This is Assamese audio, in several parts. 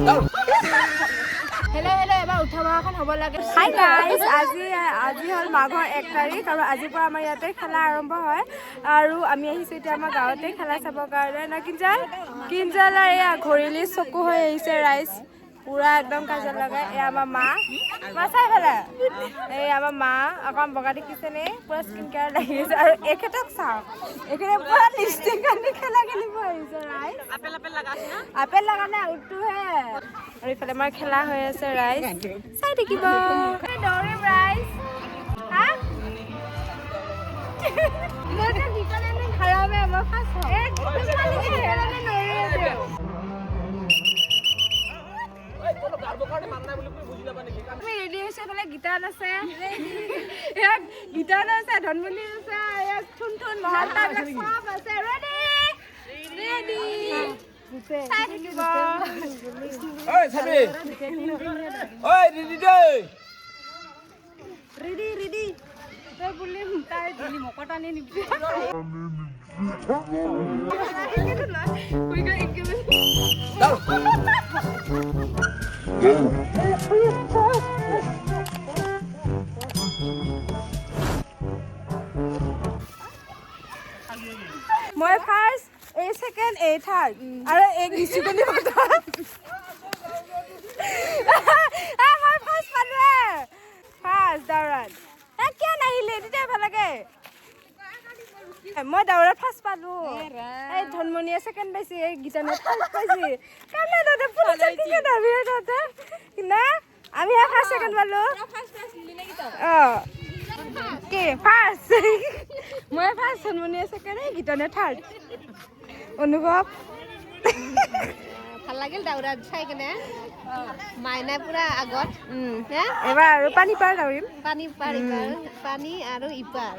হেল্ল' হেল্ল' এবাৰ উঠা বহাখন হ'ব লাগে। হাই গাইজ, আজি হ'ল মাঘৰ 1 তাৰিখ আৰু আজিৰ পৰা আমাৰ ইয়াতে খেলা আৰম্ভ হয় আৰু আমি আহিছোঁ এতিয়া আমাৰ গাঁৱতে খেলা চাবৰ কাৰণে না কিঞ্জাল আৰু এয়া ঘৰিলি চকু হৈ আহিছে ৰাইজ পুৰা একদম কাজিয়া লগাই। এয়া আমাৰ মা চাই পেলাই এই আমাৰ মা অকণ বগা দেখিছেনে পুৰা স্কিন কেয়াৰ লাগি আছে আৰু এখেতক চাওঁ এখেতে পুৰা লিপষ্টিক আনি খেলা খেলিব আহিছে ৰাইজ। আপেল লগা নাই উঠটোহে আৰু ইফালে আমাৰ খেলা হৈ আছে ৰাইজ চাই থাকিব। দৌৰিম ৰাইজ হা গীতান আছে গীতান আছে ধনমণি আছে থুন মহাত্মা সব আছে ৰেডি চাই থাকিব। ৰেডি তই বুলি তাই ধলি মকটা নি নিবি মই ফাৰ্ষ্ট এই সেকেন্ড এই থাৰ্ড আৰু এই গিছুকনি কথা মই ফাৰ্ষ্ট পালোৱে ফাৰ্ষ্ট দাউৰাত কিয় নাহিলে তেতিয়া ভাল লাগে। মই দাউৰাত ফাৰ্ষ্ট পালো এই ধনমণিয়ে সেকেন্ড পাইছে এই গীতানে ফাৰ্ষ্ট পাইছে কামে দাদা পুলিচ কি দাবি দাদা না আমি ফাৰ্ষ্ট সেকেন্ড পালো কি ফাৰ্ষ্ট মই ফাৰ্ষ্ট ধনমণিয়ে সেকেন্ড এই গীতানে থাৰ্ড অনুভৱ ভাল লাগিল দাউৰাত চাই কেনে মাইনা পুৰা আগত এবাৰ আৰু পানী পাৰ দাউৰিম পানী আৰু ইপাৰ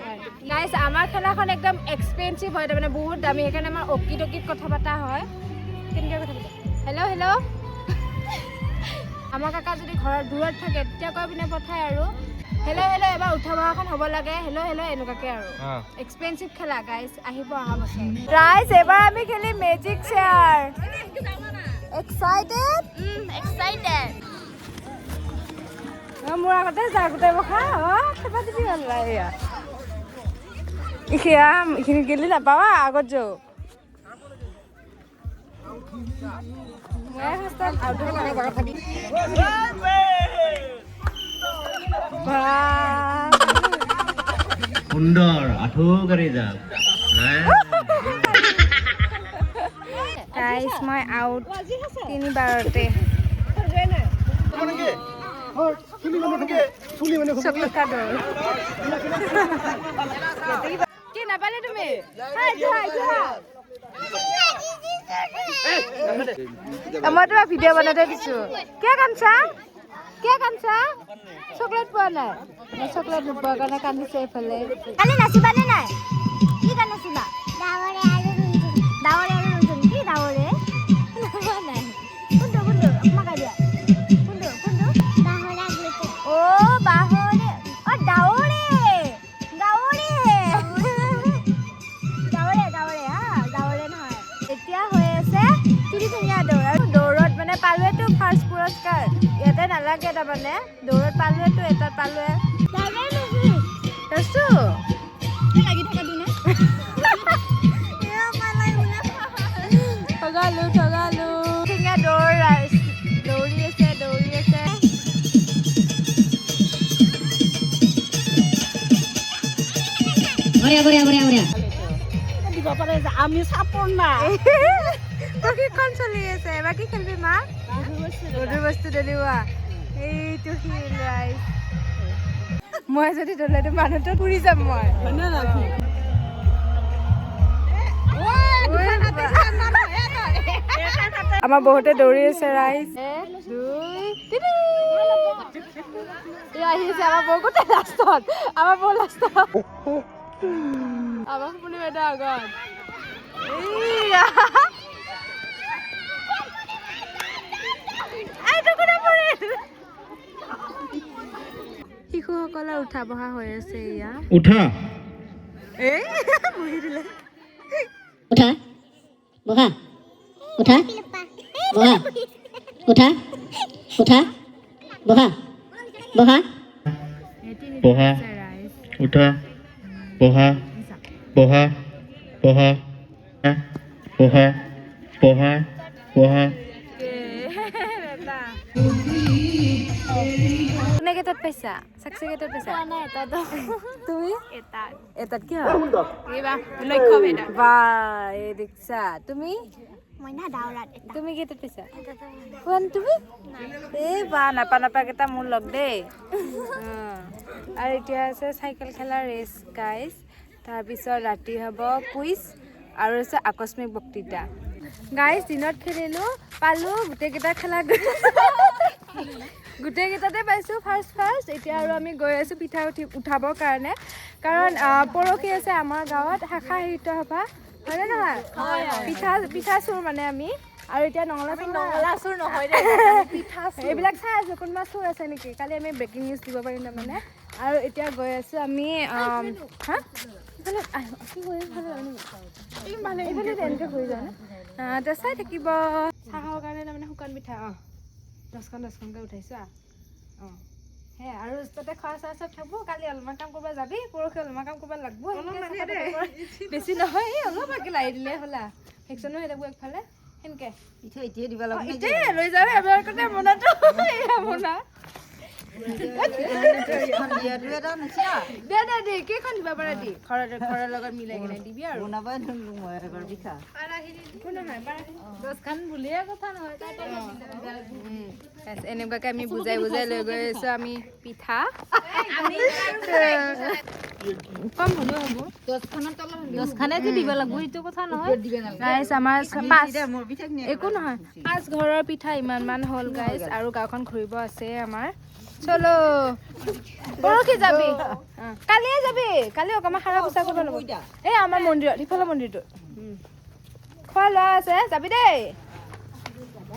গাইজ আমাৰ খেলাখন একদম এক্সপেঞ্চিভ হয় তাৰমানে বহুত দামী সেইকাৰণে আমাৰ অকিত কথা পতা হয়। কেনেকৈ কথা পাতা হেল্ল' হেল্ল' আমাৰ কাকা যদি ঘৰত দূৰত থাকে তেতিয়া কৈ পিনে পঠায় আৰু হেল্ল' হেল্ল' এবাৰ উঠা বহাখন হ'ব লাগে হেল্ল' হেল্ল' এনেকুৱাকৈ আৰু এক্সপেঞ্চিভ খেলা গাইজ আহিব অহা বছৰ ৰাইজ এবাৰ আমি খেলিম মেজিক চেয়াৰ এক্সাইটেড মোৰ আগতে যা গোটাই বখা খেপা দিবি ভাল এয়া এইখিনি গেলি নাপাবা আগত যাওঁ সুন্দৰ আঠু কৰি যাম গাইজ মই আউট 3 বাৰতে কি নাপালে তুমি মই তোমাক ভিডিঅ' বনাতে দিছো কিয় কান্দছা চকলেট পোৱা নাই মই চকলেট নোপোৱাৰ কাৰণে কান্দিছে এইফালে কালি নাচিবানে নাই কি গান নাচিবা ডাৱৰে আৰু ৰুণচুন কি ডাৱৰে নাই কোনটো মাকা দিয়া কোনটো বাহৰে ডাৱৰে নহয় এতিয়া হৈ আছে চুৰি ধুনীয়া দৌৰ আৰু দৌৰত মানে পালোৱেতো ফাৰ্ষ্ট পুৰস্কাৰ ইয়াতে নালাগে তাৰমানে দৌৰত পালোৱেতো এটাত পালোৱে লাগি থকা দিনে ঠগালো ধুনীয়া দৌৰি আছে দিব পাৰে যে আমি চাপৰ নাই প্ৰশিক্ষণ চলি আছে বাকী খেলবি মা গধুৰ বস্তু দলিওৱা এইটো মই যদি দলাইতো মানুহটো ফুৰি যাম মই আমাৰ বহুতে দৌৰি আছে ৰাইজ 1 2 3 আহিছে আমাৰ বহুত লাষ্টত আমাৰ শুনি বাইদেউ আগত শিশুসকলৰ উঠা বহা হৈ আছে ইয়া উঠা বহি দিলে উঠা বহা উঠা বহা উঠা উঠা বহা বহা বহা উঠা বহা বহা বহা বহা বহা বহা কোনে কেইটাত পাইছা চাকচি কেইটাত পাইছা তুমি এটাত কি হয় লক্ষ্য ভেদা বা এই দেখিছা তুমি মইনা দাউৰাত তুমি কেইটাত পাইছা কোন তুমি এই বা নাপা কেইটা মোৰ লগ দেই আৰু এতিয়া আছে চাইকেল খেলা ৰেচ গাইজ তাৰপিছত ৰাতি হ'ব কুইজ আৰু আছে আকস্মিক বক্তৃতা গাইজ দিনত খেলিলোঁ পালোঁ গোটেইকেইটা খেলা গোটেইকেইটাতে পাইছোঁ ফাৰ্ষ্ট এতিয়া আৰু আমি গৈ আছোঁ পিঠা উঠাবৰ কাৰণে কাৰণ পৰহি আছে আমাৰ গাঁৱত শাখা সাহিত্য সভা হয়নে নহয় পিঠা চুৰ মানে আমি আৰু এতিয়া নঙলা চুৰ নহয় এইবিলাক চাই আছোঁ কোনোবা চুৰ আছে নেকি কালি আমি ব্ৰেকিং নিউজ দিব পাৰিম তাৰমানে আৰু এতিয়া গৈ আছোঁ আমি এনেকৈ হৈ যায় এতিয়া চাই থাকিব চাহৰ কাৰণে তাৰমানে শুকান পিঠা 10খনকৈ উঠাইছোঁ সেয়া আৰু তাতে খোৱা চোৱা চব থাকব কালি অলপমান কাম কৰিব যাবি পৰহি অলপমান কাম কৰিব লাগব বেছি নহয় এই অলপমানকৈ লাৰি দিলে হ'লা ভেকচিনো হৈ থাকব একফালে সেনেকৈ এতিয়া দিব লাগিব এতিয়া লৈ যাবি এবাৰ কথা মনাটো মনা দে কেইখন দিব পাৰা দি ঘৰৰ লগত মিলাই কিনে দিবি আৰু এনেকুৱাকে আমি বুজাই লৈ গৈ আছো আমি পিঠা কম হ'লেও হ'ব 10খনে দিব লাগিব এইটো কথা নহয় গাইজ আমাৰ একো নহয় 5 ঘৰৰ পিঠা ইমান হ'ল গাইজ আৰু গাঁওখন ঘূৰিব আছে আমাৰ চলো পৰহি যাবি কালিয়ে যাবি কালি অকণমান সাৰা পোছা কৰিব লাগিব এই আমাৰ মন্দিৰত সিফালৰ মন্দিৰটো খোৱা লোৱা আছে যাবি দেই